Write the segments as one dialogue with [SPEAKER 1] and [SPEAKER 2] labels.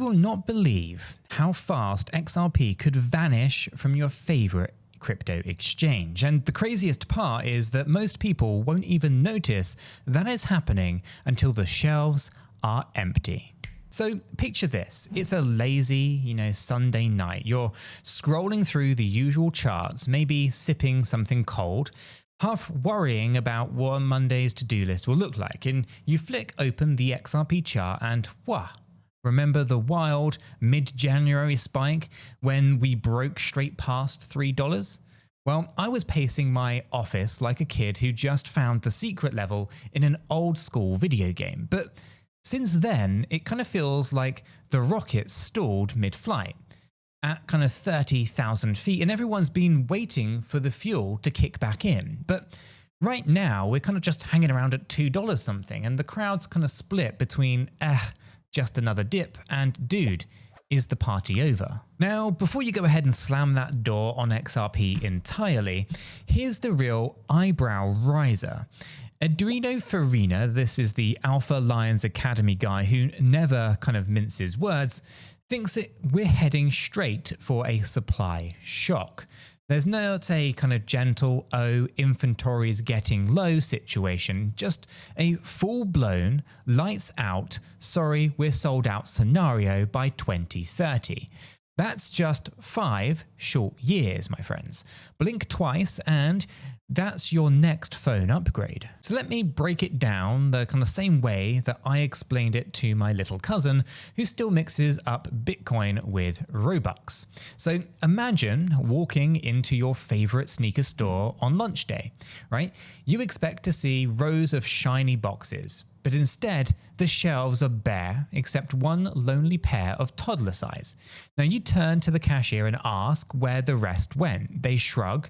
[SPEAKER 1] will not believe how fast XRP could vanish from your favorite crypto exchange. And the craziest part is that most people won't even notice that it's happening until the shelves are empty. So picture this, it's a lazy, Sunday night. You're scrolling through the usual charts, maybe sipping something cold, half worrying about what Monday's to-do list will look like, and you flick open the XRP chart and remember the wild mid-January spike when we broke straight past $3? Well, I was pacing my office like a kid who just found the secret level in an old school video game, but since then it kind of feels like the rocket stalled mid-flight at kind of 30,000 feet, and everyone's been waiting for the fuel to kick back in. But right now we're kind of just hanging around at $2 something, and the crowd's kind of split between just another dip and dude, is the party over? Now, before you go ahead and slam that door on XRP entirely, here's the real eyebrow riser. 𝗕𝗘𝗪𝗓𝗓, this is the 𝗕𝗢𝗠𝗠𝗘𝗥𝗦 guy who never kind of minces words, thinks that we're heading straight for a supply shock. There's not a kind of gentle, inventory's getting low situation, just a full-blown, lights out, sorry, we're sold out scenario by 2030. That's just 5 short years, my friends. Blink twice and that's your next phone upgrade. So let me break it down the kind of same way that I explained it to my little cousin who still mixes up Bitcoin with Robux. So imagine walking into your favorite sneaker store on lunch day, right? You expect to see rows of shiny boxes, but instead the shelves are bare except one lonely pair of toddler size. Now you turn to the cashier and ask where the rest went. They shrug.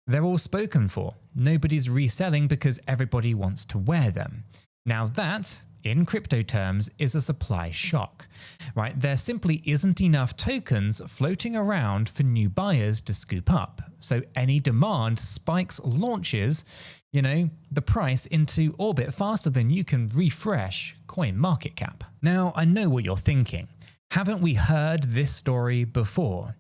[SPEAKER 1] They're all spoken for. Nobody's reselling because everybody wants to wear them. Now that, in crypto terms, is a supply shock, right? There simply isn't enough tokens floating around for new buyers to scoop up. So any demand spikes launches, the price into orbit faster than you can refresh coin market cap. Now, I know what you're thinking. Haven't we heard this story before?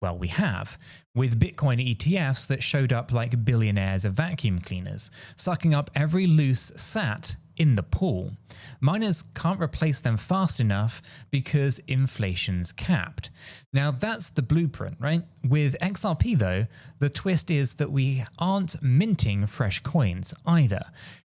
[SPEAKER 1] Well, we have, with Bitcoin ETFs that showed up like billionaires of vacuum cleaners, sucking up every loose sat in the pool. Miners can't replace them fast enough because inflation's capped. Now that's the blueprint, right? With XRP though, the twist is that we aren't minting fresh coins either.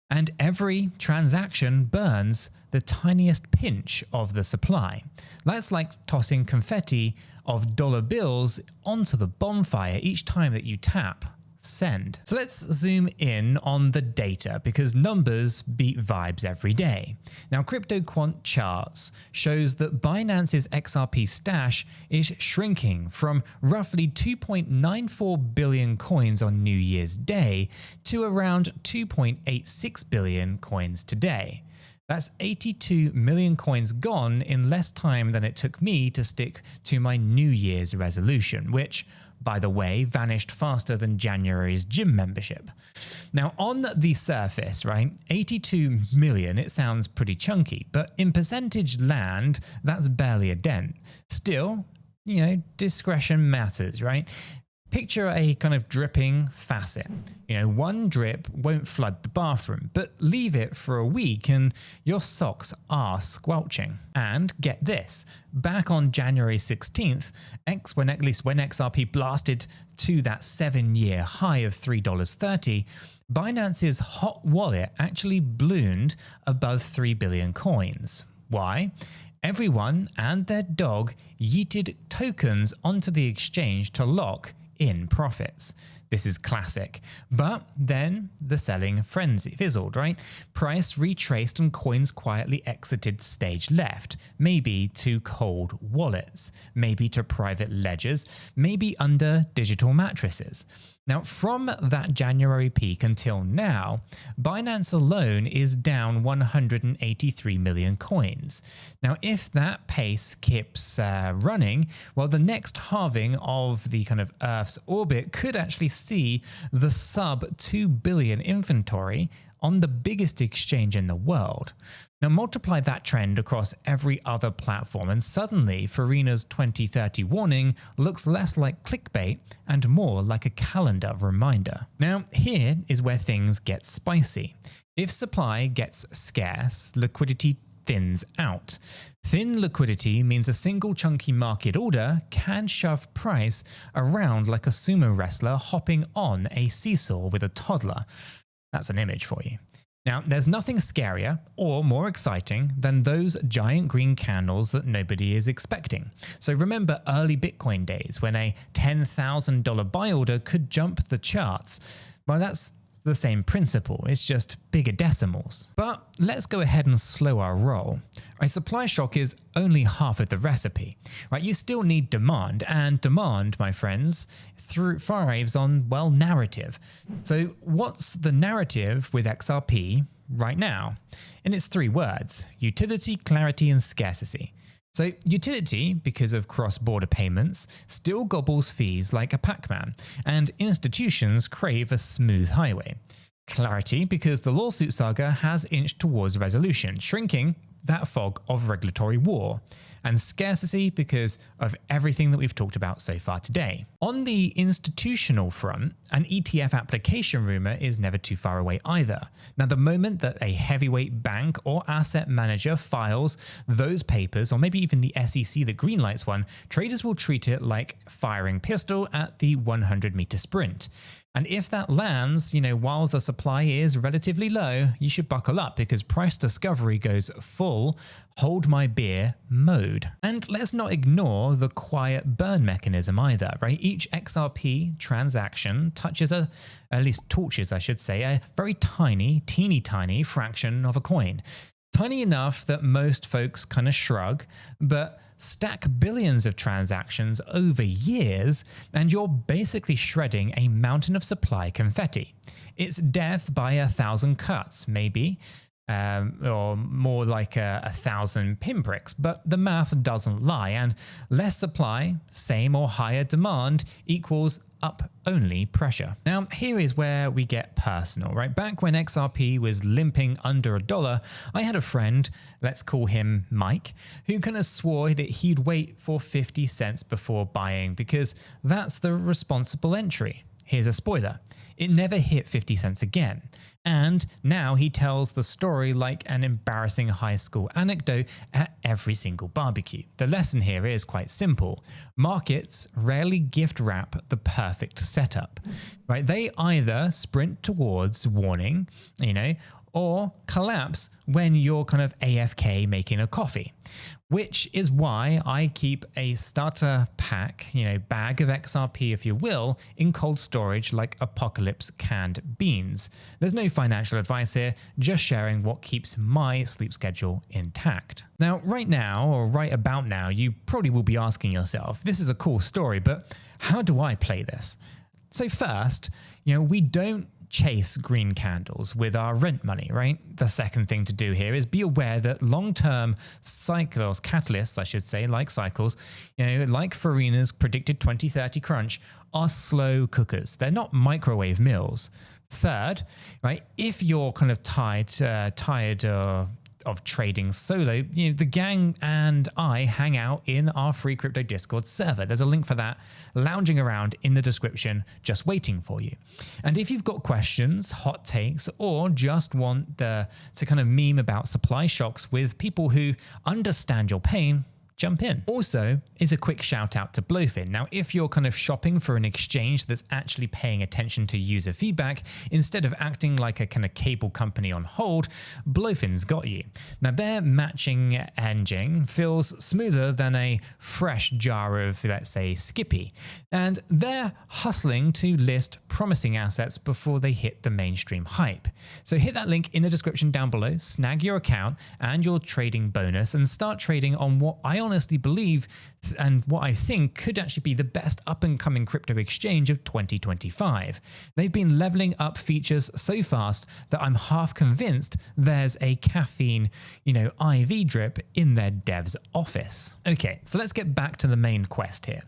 [SPEAKER 1] And every transaction burns the tiniest pinch of the supply. That's like tossing confetti of dollar bills onto the bonfire each time that you tap send. So let's zoom in on the data because numbers beat vibes every day. Now crypto quant charts shows that Binance's XRP stash is shrinking from roughly 2.94 billion coins on New Year's Day to around 2.86 billion coins today. That's 82 million coins gone in less time than it took me to stick to my New Year's resolution, which, by the way, vanished faster than January's gym membership. Now, on the surface, right, 82 million, it sounds pretty chunky, but in percentage land, that's barely a dent. Still, discretion matters, right? Picture a kind of dripping faucet. One drip won't flood the bathroom, but leave it for a week and your socks are squelching. And get this, back on January 16th, when XRP blasted to that 7-year high of $3.30, Binance's hot wallet actually ballooned above 3 billion coins. Why? Everyone and their dog yeeted tokens onto the exchange to lock in profits. This is classic. But then the selling frenzy fizzled, right? Price retraced and coins quietly exited stage left, maybe to cold wallets, maybe to private ledgers, maybe under digital mattresses. Now, from that January peak until now, Binance alone is down 183 million coins. Now, if that pace keeps running, well, the next halving of the kind of Earth's orbit could actually see the sub 2 billion inventory on the biggest exchange in the world. Now multiply that trend across every other platform and suddenly Farina's 2030 warning looks less like clickbait and more like a calendar reminder. Now here is where things get spicy. If supply gets scarce, liquidity thins out. Thin liquidity means a single chunky market order can shove price around like a sumo wrestler hopping on a seesaw with a toddler. That's an image for you. Now, there's nothing scarier or more exciting than those giant green candles that nobody is expecting. So remember early Bitcoin days when a $10,000 buy order could jump the charts. Well, that's the same principle, it's just bigger decimals. But let's go ahead and slow our roll. A supply shock is only half of the recipe, right? You still need demand, and demand, my friends, thrives on, well, narrative. So what's the narrative with XRP right now? And it's 3 words: utility, clarity, and scarcity. So utility, because of cross-border payments, still gobbles fees like a Pac-Man, and institutions crave a smooth highway. Clarity, because the lawsuit saga has inched towards resolution, shrinking that fog of regulatory war. And scarcity, because of everything that we've talked about so far today. On the institutional front, an ETF application rumor is never too far away either. Now, the moment that a heavyweight bank or asset manager files those papers, or maybe even the SEC that greenlights one, traders will treat it like firing pistol at the 100-meter sprint. And if that lands, while the supply is relatively low, you should buckle up because price discovery goes full hold my beer mode. And let's not ignore the quiet burn mechanism either, right? Each XRP transaction touches at least torches, I should say, a very teeny tiny fraction of a coin. Tiny enough that most folks kind of shrug, but stack billions of transactions over years and you're basically shredding a mountain of supply confetti. It's death by 1,000 cuts, maybe, or more like 1,000 pinpricks, but the math doesn't lie, and less supply, same or higher demand equals up only pressure. Now, here is where we get personal, right? Back when XRP was limping under $1, I had a friend, let's call him Mike, who kind of swore that he'd wait for 50 cents before buying because that's the responsible entry. Here's a spoiler. It never hit 50 cents again. And now he tells the story like an embarrassing high school anecdote at every single barbecue. The lesson here is quite simple. Markets rarely gift wrap the perfect setup, right? They either sprint towards warning, or collapse when you're kind of AFK making a coffee, which is why I keep a starter pack, bag of XRP, if you will, in cold storage like apocalypse canned beans. There's no financial advice here, just sharing what keeps my sleep schedule intact. Now, right now, or right about now, you probably will be asking yourself, this is a cool story, but how do I play this? So first, we don't chase green candles with our rent money, right? The second thing to do here is be aware that long-term cycles, catalysts, I should say, like cycles, like Farina's predicted 2030 crunch, are slow cookers. They're not microwave meals. Third, right, if you're kind of tired of trading solo, the gang and I hang out in our free crypto Discord server. There's a link for that lounging around in the description, just waiting for you. And if you've got questions, hot takes, or just want to kind of meme about supply shocks with people who understand your pain, jump in. Also is a quick shout out to Blowfin. Now, if you're kind of shopping for an exchange that's actually paying attention to user feedback, instead of acting like a kind of cable company on hold, Blowfin's got you. Now, their matching engine feels smoother than a fresh jar of, let's say, Skippy. And they're hustling to list promising assets before they hit the mainstream hype. So hit that link in the description down below, snag your account and your trading bonus, and start trading on what I honestly believe and what I think could actually be the best up-and-coming crypto exchange of 2025. They've been leveling up features so fast that I'm half convinced there's a caffeine, IV drip in their dev's office. Okay, so let's get back to the main quest here.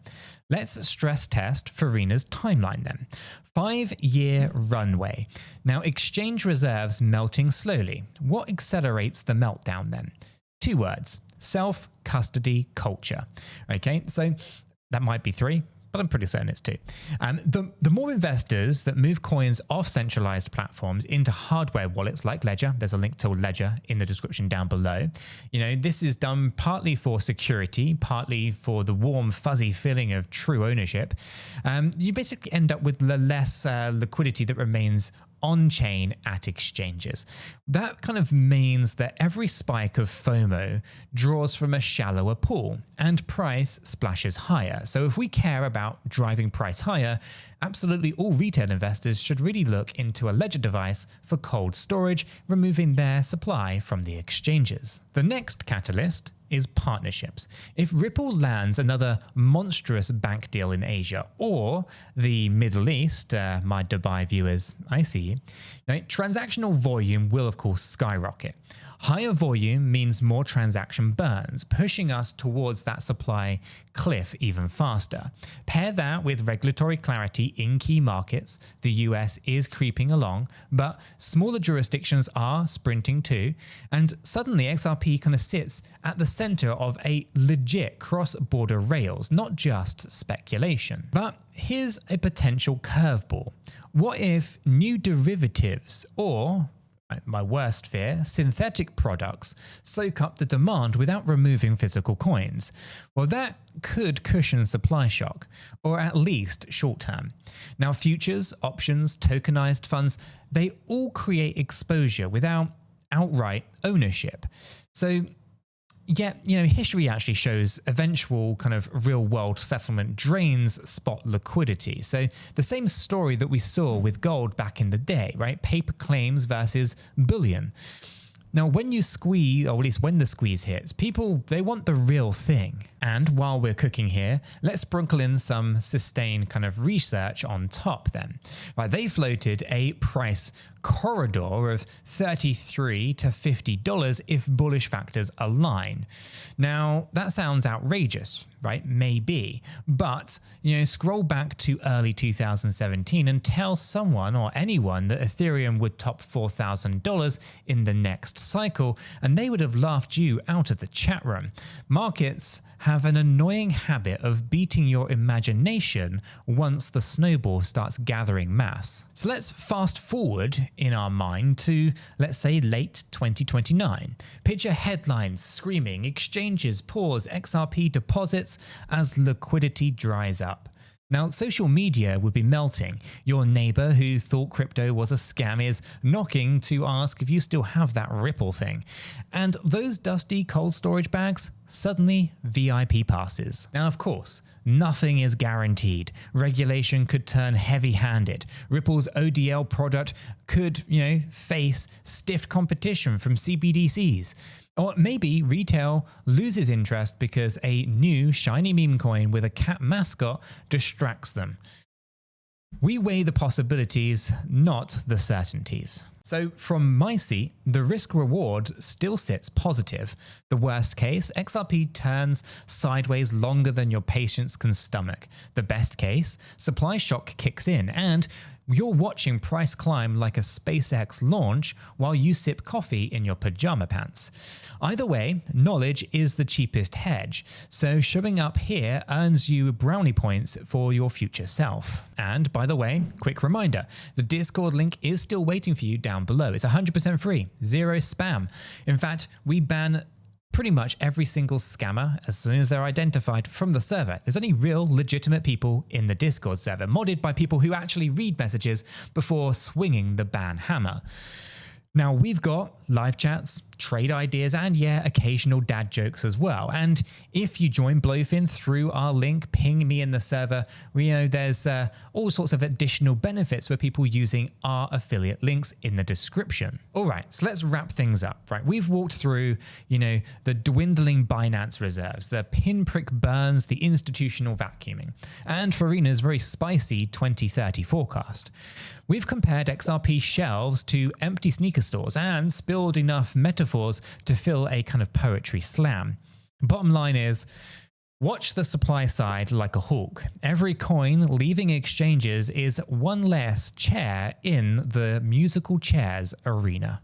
[SPEAKER 1] Let's stress test Farina's timeline then. 5-year runway. Now, exchange reserves melting slowly. What accelerates the meltdown then? 2 words: self-custody culture. Okay, so that might be 3, but I'm pretty certain it's 2. The more investors that move coins off centralized platforms into hardware wallets like Ledger, there's a link to Ledger in the description down below. This is done partly for security, partly for the warm, fuzzy feeling of true ownership. You basically end up with less liquidity that remains on-chain at exchanges. That kind of means that every spike of FOMO draws from a shallower pool and price splashes higher. So if we care about driving price higher, absolutely all retail investors should really look into a Ledger device for cold storage, removing their supply from the exchanges. The next catalyst is partnerships. If Ripple lands another monstrous bank deal in Asia or the Middle East, my Dubai viewers, I see you, transactional volume will of course skyrocket. Higher volume means more transaction burns, pushing us towards that supply cliff even faster. Pair that with regulatory clarity in key markets. The US is creeping along, but smaller jurisdictions are sprinting too, and suddenly XRP kind of sits at the center of a legit cross-border rails, not just speculation. But here's a potential curveball. What if new derivatives, or my worst fear, synthetic products, soak up the demand without removing physical coins? Well, that could cushion supply shock, or at least short term. Now, futures, options, tokenized funds, they all create exposure without outright ownership. So yet, history actually shows eventual kind of real-world settlement drains spot liquidity. So the same story that we saw with gold back in the day, right? Paper claims versus bullion. Now, when you squeeze, or at least when the squeeze hits, people, they want the real thing. And while we're cooking here, let's sprinkle in some sustained kind of research on top then. Right, they floated a price corridor of $33 to $50 if bullish factors align. Now, that sounds outrageous, right? Maybe. But, scroll back to early 2017 and tell someone or anyone that Ethereum would top $4,000 in the next cycle, and they would have laughed you out of the chat room. Markets have an annoying habit of beating your imagination once the snowball starts gathering mass. So let's fast forward in our mind to, let's say, late 2029. Picture headlines screaming, exchanges pause XRP deposits as liquidity dries up. Now, social media would be melting. Your neighbor who thought crypto was a scam is knocking to ask if you still have that Ripple thing. And those dusty cold storage bags, suddenly VIP passes. Now, of course, nothing is guaranteed. Regulation could turn heavy-handed. Ripple's ODL product could, face stiff competition from CBDCs. Or maybe retail loses interest because a new shiny meme coin with a cat mascot distracts them. We weigh the possibilities, not the certainties. So from my seat, the risk-reward still sits positive. The worst case, XRP turns sideways longer than your patience can stomach. The best case, supply shock kicks in and you're watching price climb like a SpaceX launch while you sip coffee in your pajama pants. Either way, knowledge is the cheapest hedge, so showing up here earns you brownie points for your future self. And by the way, quick reminder, the Discord link is still waiting for you down below. It's 100% free, zero spam. In fact, we ban pretty much every single scammer as soon as they're identified from the server. There's only real legitimate people in the Discord server, modded by people who actually read messages before swinging the ban hammer. Now, we've got live chats, trade ideas, and yeah, occasional dad jokes as well. And if you join Blowfin through our link, ping me in the server, there's all sorts of additional benefits for people using our affiliate links in the description. All right, so let's wrap things up, right? We've walked through, the dwindling Binance reserves, the pinprick burns, the institutional vacuuming, and Farina's very spicy 2030 forecast. We've compared XRP shelves to empty sneaker stores and spilled enough metaphors to fill a kind of poetry slam. Bottom line is, watch the supply side like a hawk. Every coin leaving exchanges is one less chair in the musical chairs arena.